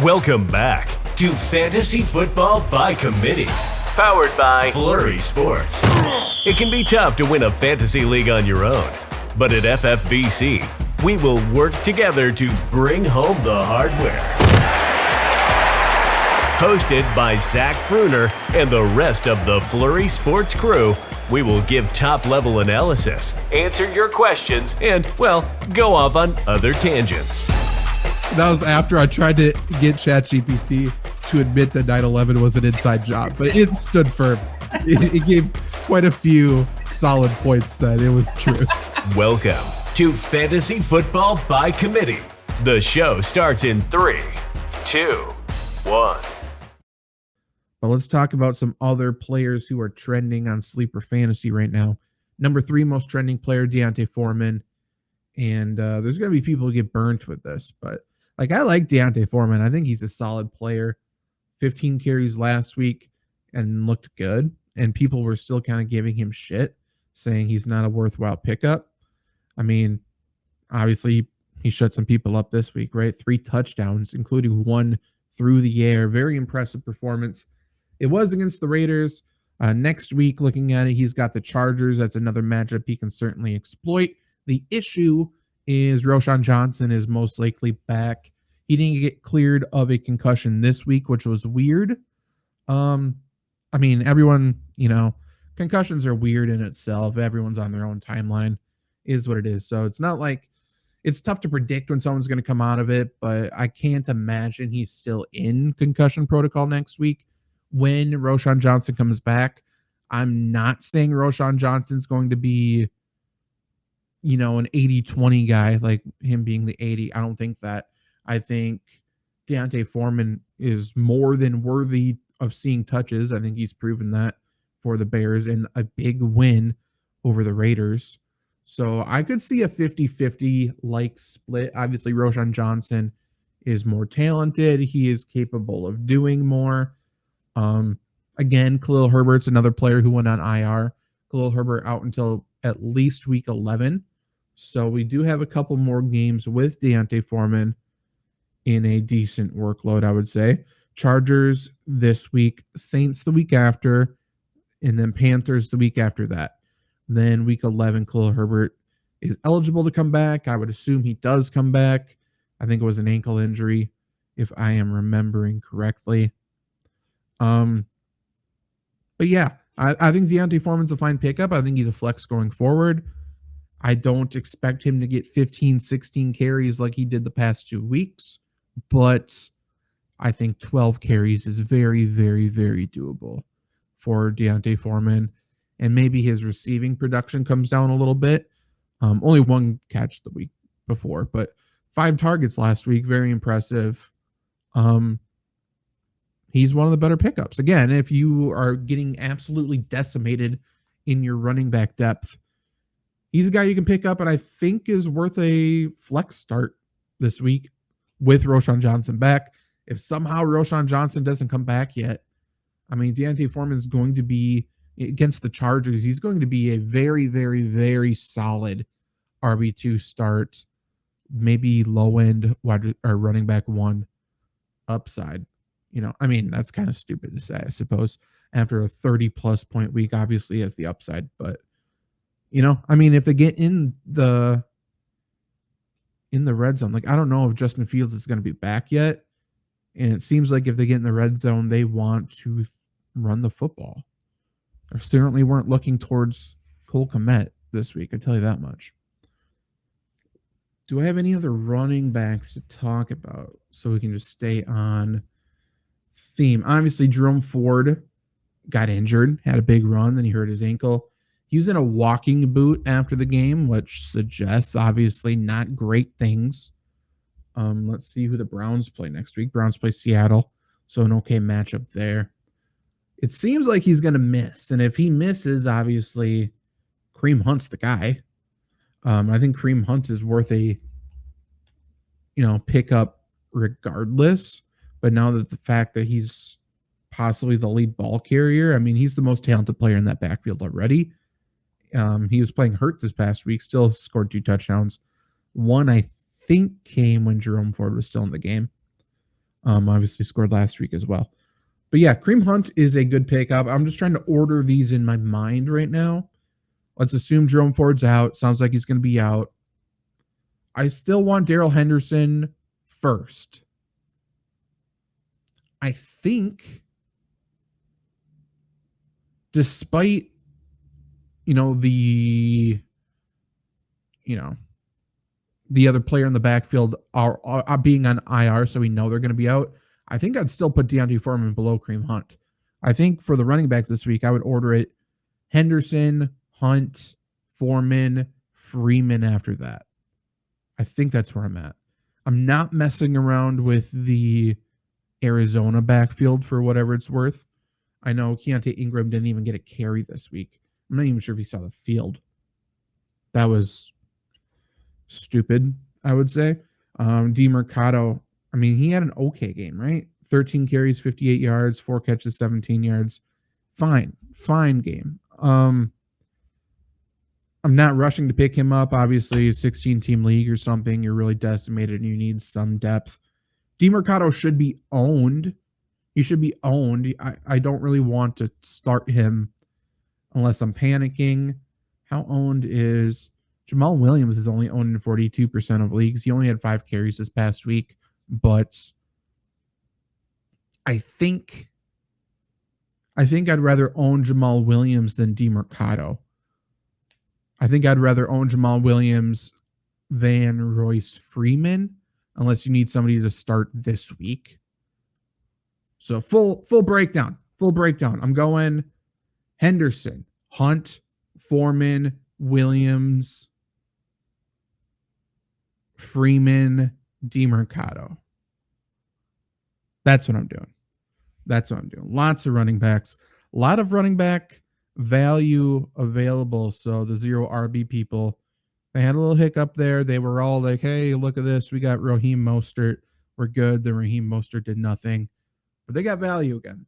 Welcome back to Fantasy Football by Committee, powered by Flurry Sports. It can be tough to win a fantasy league on your own, but at FFBC, we will work together to bring home the hardware. Hosted by Zach Brunner and the rest of the Flurry Sports crew, we will give top-level analysis, answer your questions, and, well, go off on other tangents. That was after I tried to get ChatGPT to admit that 9/11 was an inside job, but it stood firm. It gave quite a few solid points that it was true. Welcome to Fantasy Football by Committee. The show starts in 3, 2, 1. But let's talk about some other players who are trending on Sleeper Fantasy right now. Number 3 most trending player, D'Onta Foreman. And there's going to be people who get burnt with this, but I like D'Onta Foreman. I think he's a solid player. 15 carries last week and looked good. And people were still kind of giving him shit, saying he's not a worthwhile pickup. I mean, obviously, he shut some people up this week, right? 3 touchdowns, including 1 through the air. Very impressive performance. It was against the Raiders. Next week, looking at it, he's got the Chargers. That's another matchup he can certainly exploit. The issue is Roschon Johnson is most likely back. He didn't get cleared of a concussion this week, which was weird. I mean, everyone, concussions are weird in itself. Everyone's on their own timeline, is what it is. So it's not like it's tough to predict when someone's going to come out of it, but I can't imagine he's still in concussion protocol next week when Roschon Johnson comes back. I'm not saying Roschon Johnson's going to be an 80-20 guy, like him being the 80. I don't think that. I think D'Onta Foreman is more than worthy of seeing touches. I think he's proven that for the Bears in a big win over the Raiders. So I could see a 50-50 like split. Obviously, Roschon Johnson is more talented. He is capable of doing more. Again, Khalil Herbert's another player who went on IR. Khalil Herbert out until at least week 11. So we do have a couple more games with D'Onta Foreman in a decent workload, I would say. Chargers this week, Saints the week after, and then Panthers the week after that. Then week 11, Khalil Herbert is eligible to come back. I would assume he does come back. I think it was an ankle injury, if I am remembering correctly. But yeah, I think D'Onta Foreman's a fine pickup. I think he's a flex going forward. I don't expect him to get 15, 16 carries like he did the past 2 weeks, but I think 12 carries is very, very, very doable for D'Onta Foreman. And maybe his receiving production comes down a little bit. Only 1 catch the week before, but 5 targets last week. Very impressive. He's one of the better pickups. Again, if you are getting absolutely decimated in your running back depth, he's a guy you can pick up and I think is worth a flex start this week with Roschon Johnson back. If somehow Roschon Johnson doesn't come back yet, I mean, D'Onta Foreman is going to be, against the Chargers, he's going to be a very, very, very solid RB2 start, maybe low-end wide or running back 1 upside. I mean, that's kind of stupid to say, I suppose, after a 30-plus point week, obviously has the upside, but I mean, if they get in the red zone, I don't know if Justin Fields is going to be back yet. And it seems like if they get in the red zone, they want to run the football. They certainly weren't looking towards Cole Kmet this week. I tell you that much. Do I have any other running backs to talk about so we can just stay on theme? Obviously, Jerome Ford got injured, had a big run, then he hurt his ankle. He was in a walking boot after the game, which suggests obviously not great things. Let's see who the Browns play next week. Browns play Seattle, so an okay matchup there. It seems like he's going to miss, and if he misses, obviously, Kareem Hunt's the guy. I think Kareem Hunt is worth a pickup regardless, but now that the fact that he's possibly the lead ball carrier, I mean, he's the most talented player in that backfield already. He was playing hurt this past week, still scored 2 touchdowns. One, I think, came when Jerome Ford was still in the game. Obviously scored last week as well. But yeah, Kareem Hunt is a good pickup. I'm just trying to order these in my mind right now. Let's assume Jerome Ford's out. Sounds like he's going to be out. I still want Darrell Henderson first. I think, despite, the other player in the backfield are being on IR, so we know they're going to be out, I think I'd still put D'Onta Foreman below Kareem Hunt. I think for the running backs this week, I would order it Henderson, Hunt, Foreman, Freeman after that. I think that's where I'm at. I'm not messing around with the Arizona backfield for whatever it's worth. I know Keontae Ingram didn't even get a carry this week. I'm not even sure if he saw the field. That was stupid, I would say. DeMercado, I mean, he had an okay game, right? 13 carries, 58 yards, 4 catches, 17 yards. Fine game. I'm not rushing to pick him up. Obviously, a 16-team league or something, you're really decimated and you need some depth. DeMercado should be owned. He should be owned. I don't really want to start him unless I'm panicking. How owned is Jamal Williams? Is only owned in 42% of leagues. He only had 5 carries this past week, but I think I'd rather own Jamal Williams than DeMercado. I think I'd rather own Jamal Williams than Royce Freeman, unless you need somebody to start this week. So full breakdown. I'm going Henderson, Hunt, Foreman, Williams, Freeman, DeMercado. That's what I'm doing. Lots of running backs. A lot of running back value available. So the 0 RB people, they had a little hiccup there. They were all like, hey, look at this. We got Raheem Mostert. We're good. The Raheem Mostert did nothing. But they got value again.